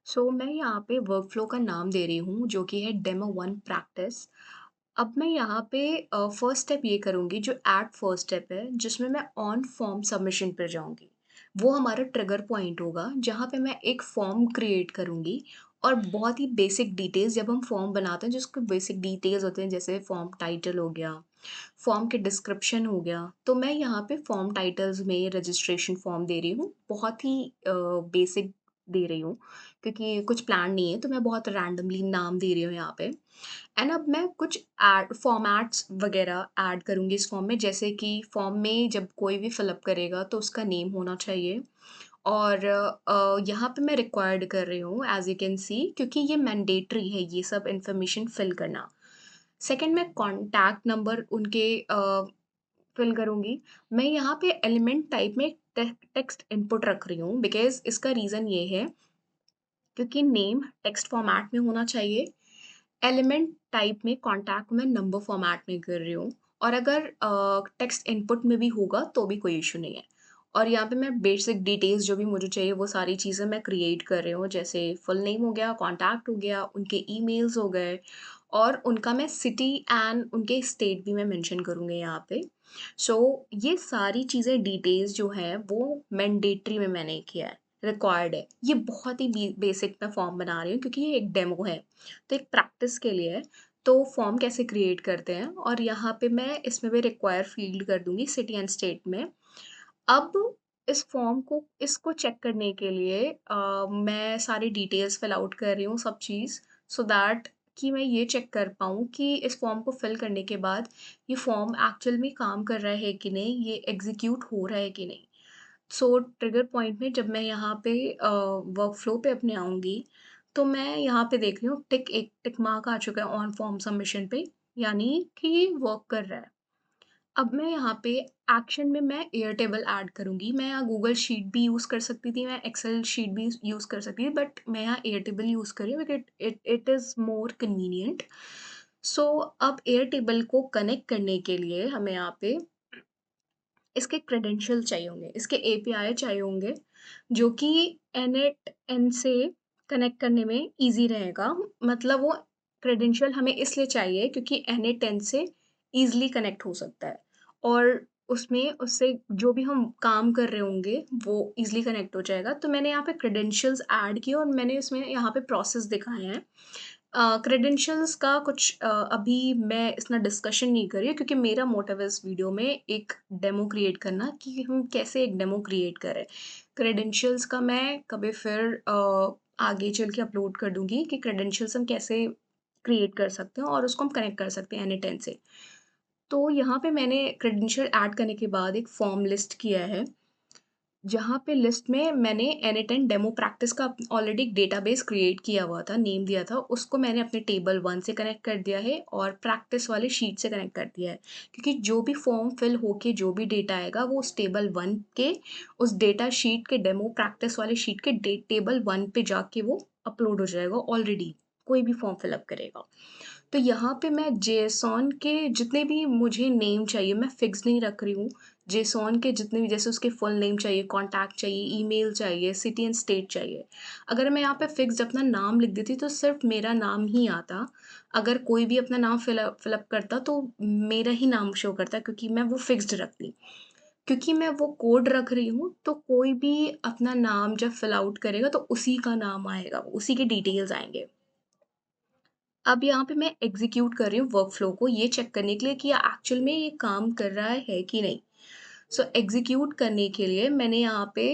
मैं यहाँ पे वर्कफ्लो का नाम दे रही हूँ जो कि है डेमो 1 प्रैक्टिस। अब मैं यहाँ पे फर्स्ट स्टेप ये करूँगी जो एट फर्स्ट स्टेप है जिसमें मैं ऑन फॉर्म सबमिशन पर जाऊँगी। वो हमारा ट्रिगर पॉइंट होगा जहाँ पे मैं एक फॉर्म क्रिएट करूँगी और बहुत ही बेसिक डिटेल्स जब हम फॉर्म बनाते हैं जिसके बेसिक डिटेल्स होते हैं जैसे फॉर्म टाइटल हो गया, फॉर्म के डिस्क्रिप्शन हो गया। तो मैं यहाँ पे फॉर्म टाइटल्स में रजिस्ट्रेशन फॉर्म दे रही हूँ। बहुत ही बेसिक दे रही हूँ क्योंकि कुछ प्लान नहीं है तो मैं बहुत रैंडमली नाम दे रही हूँ यहाँ पे। एंड अब मैं कुछ ऐड फॉर्मेट्स वगैरह ऐड करूँगी इस फॉर्म में जैसे कि फॉर्म में जब कोई भी फिल अप करेगा तो उसका नेम होना चाहिए और यहाँ पे मैं रिक्वायर्ड कर रही हूँ एज़ यू कैन सी क्योंकि ये मैंडेटरी है ये सब इन्फॉर्मेशन फिल करना। सेकंड मैं कॉन्टैक्ट नंबर उनके फिल करूँगी। मैं यहाँ पे एलिमेंट टाइप में टेक्स्ट इनपुट रख रही हूँ बिकॉज़ इसका रीज़न ये है क्योंकि नेम टेक्स्ट फॉर्मेट में होना चाहिए। एलिमेंट टाइप में कॉन्टैक्ट मैं नंबर फॉर्मेट में कर रही हूँ और अगर टेक्स्ट इनपुट में भी होगा तो भी कोई इश्यू नहीं है। और यहाँ पे मैं बेसिक डिटेल्स जो भी मुझे चाहिए वो सारी चीज़ें मैं क्रिएट कर रही हूँ जैसे फुल नेम हो गया, कॉन्टैक्ट हो गया, उनके ईमेल्स हो गए और उनका मैं सिटी एंड उनके स्टेट भी मैं मेंशन करूँगी यहाँ पे। ये सारी चीज़ें डिटेल्स जो हैं वो मैंडेटरी में मैंने किया है, रिक्वायर्ड है। ये बहुत ही बेसिक मैं फॉर्म बना रही हूँ क्योंकि ये एक डेमो है। तो एक प्रैक्टिस के लिए है, तो फॉर्म कैसे क्रिएट करते हैं और यहाँ पे मैं इसमें भी रिक्वायर फ़ील्ड कर दूँगी सिटी एंड स्टेट में। अब इस फॉर्म को इसको चेक करने के लिए मैं सारी डिटेल्स फिल आउट कर रही हूँ सब चीज़ सो दैट कि मैं ये चेक कर पाऊँ कि इस फॉर्म को फिल करने के बाद ये फॉर्म एक्चुअल में काम कर रहा है कि नहीं, ये एग्ज़ीक्यूट हो रहा है कि नहीं। ट्रिगर पॉइंट में जब मैं यहाँ पे वर्कफ़्लो पे अपने आऊँगी, तो मैं यहाँ पे देख रही हूँ एक टिक मार्क आ चुका है ऑन फॉर्म सबमिशन पे, यानी कि ये वर्क कर रहा है। अब मैं यहाँ पे एक्शन में मैं एयरटेबल ऐड करूँगी। मैं यहाँ गूगल शीट भी यूज़ कर सकती थी, मैं एक्सेल शीट भी यूज़ कर सकती थी, बट मैं यहाँ एयरटेबल यूज़ कर रही हूँ because it is more convenient. So अब एयरटेबल को कनेक्ट करने के लिए हमें यहाँ पे इसके क्रेडेंशियल चाहिए होंगे, इसके एपीआई चाहिए होंगे, जो कि n8n से कनेक्ट करने में ईज़ी रहेगा। मतलब वो क्रेडेंशियल हमें इसलिए चाहिए क्योंकि n8n से ईज़िली कनेक्ट हो सकता है और उसमें उससे जो भी हम काम कर रहे होंगे, वो ईज़िली कनेक्ट हो जाएगा। तो मैंने यहाँ पे क्रेडेंशियल्स ऐड किए और मैंने इसमें यहाँ पे प्रोसेस दिखाए हैं। क्रेडेंशियल्स का कुछ अभी मैं इतना डिस्कशन नहीं कर रही हूँ क्योंकि मेरा मोटिव है इस वीडियो में एक डेमो क्रिएट करना कि हम कैसे एक डेमो क्रिएट करें। क्रेडेंशियल्स का मैं कभी फिर आगे चल के अपलोड कर दूँगी कि क्रेडेंशियल्स हम कैसे क्रिएट कर सकते हैं और उसको हम कनेक्ट कर सकते हैं एनी10 से। तो यहाँ पे मैंने क्रेडेंशियल ऐड करने के बाद एक फॉर्म लिस्ट किया है जहाँ पे लिस्ट में मैंने एन10 डेमो प्रैक्टिस का ऑलरेडी एक डेटाबेस क्रिएट किया हुआ था, नेम दिया था, उसको मैंने अपने टेबल 1 से कनेक्ट कर दिया है और प्रैक्टिस वाले शीट से कनेक्ट कर दिया है। क्योंकि जो भी फॉर्म फिल होके जो भी डेटा आएगा वो उस टेबल 1 के उस डेटा शीट के डेमो प्रैक्टिस वाले शीट के टेबल 1 पे जाके वो अपलोड हो जाएगा ऑलरेडी, कोई भी फॉर्म फिल अप करेगा। तो यहाँ पे मैं जेसॉन के जितने भी मुझे नेम चाहिए मैं फिक्स नहीं रख रही हूँ। जेसॉन के जितने भी जैसे उसके फुल नेम चाहिए, कॉन्टैक्ट चाहिए, ईमेल चाहिए, सिटी एंड स्टेट चाहिए। अगर मैं यहाँ पे फिक्स्ड अपना नाम लिख देती तो सिर्फ़ मेरा नाम ही आता। अगर कोई भी अपना नाम फिल अप करता तो मेरा ही नाम शो करता क्योंकि मैं वो फिक्स्ड रखती। क्योंकि मैं वो कोड रख रही हूँ तो कोई भी अपना नाम जब फिल आउट करेगा तो उसी का नाम आएगा, उसी के डिटेल्स आएँगे। अब यहाँ पे मैं एग्ज़ीक्यूट कर रही हूँ वर्कफ़्लो को ये चेक करने के लिए कि एक्चुअल में ये काम कर रहा है कि नहीं। एग्ज़ीक्यूट करने के लिए मैंने यहाँ पे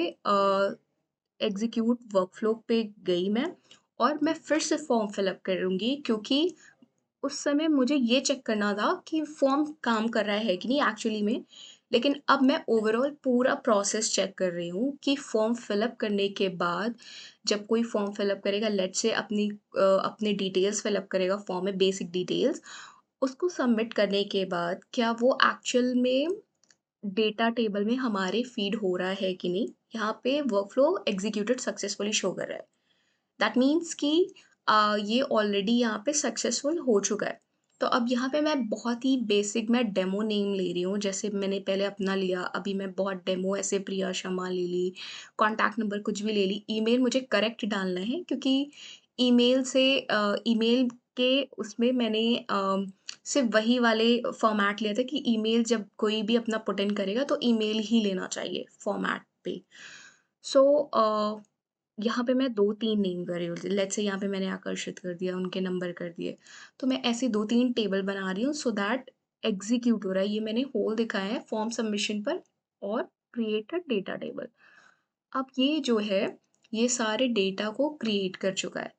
एग्ज़ीक्यूट वर्कफ़्लो पे गई मैं और मैं फिर से फॉर्म फिल अप करूँगी क्योंकि उस समय मुझे ये चेक करना था कि फॉर्म काम कर रहा है कि नहीं एक्चुअली में। लेकिन अब मैं ओवरऑल पूरा प्रोसेस चेक कर रही हूँ कि फॉर्म फिल अप करने के बाद जब कोई फॉर्म फिल अप करेगा लेट्स से अपनी डिटेल्स फिल अप करेगा फॉर्म में बेसिक डिटेल्स, उसको सबमिट करने के बाद क्या वो एक्चुअल में डेटा टेबल में हमारे फीड हो रहा है कि नहीं, यहाँ पे वर्कफ्लो एग्जीक्यूटेड सक्सेसफुली शो कर रहा है। दैट मीन्स कि ये ऑलरेडी यहाँ पे सक्सेसफुल हो चुका है। तो अब यहाँ पे मैं बहुत ही बेसिक मैं डेमो नेम ले रही हूँ, जैसे मैंने पहले अपना लिया, अभी मैं बहुत डेमो ऐसे प्रिया शर्मा ले ली, कॉन्टैक्ट नंबर कुछ भी ले ली, ईमेल मुझे करेक्ट डालना है क्योंकि ईमेल से ईमेल के उसमें मैंने सिर्फ़ वही वाले फ़ॉर्मेट लिया था कि ईमेल जब कोई भी अपना पुट इन करेगा तो ईमेल ही लेना चाहिए फ़ॉर्मेट पे। सो यहाँ पे मैं 2-3 नेम कर रही हूँ, लेट्स से यहाँ पे मैंने आकर्षित कर दिया, उनके नंबर कर दिए। तो मैं ऐसे 2-3 टेबल बना रही हूँ सो दैट एग्ज़ीक्यूट हो रहा है। ये मैंने होल दिखाया है फॉर्म सबमिशन पर और क्रिएट अ डेटा टेबल। अब ये जो है, ये सारे डेटा को क्रिएट कर चुका है।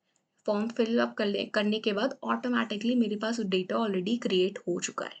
फॉर्म फिल अप करने के बाद ऑटोमैटिकली मेरे पास डेटा ऑलरेडी क्रिएट हो चुका है।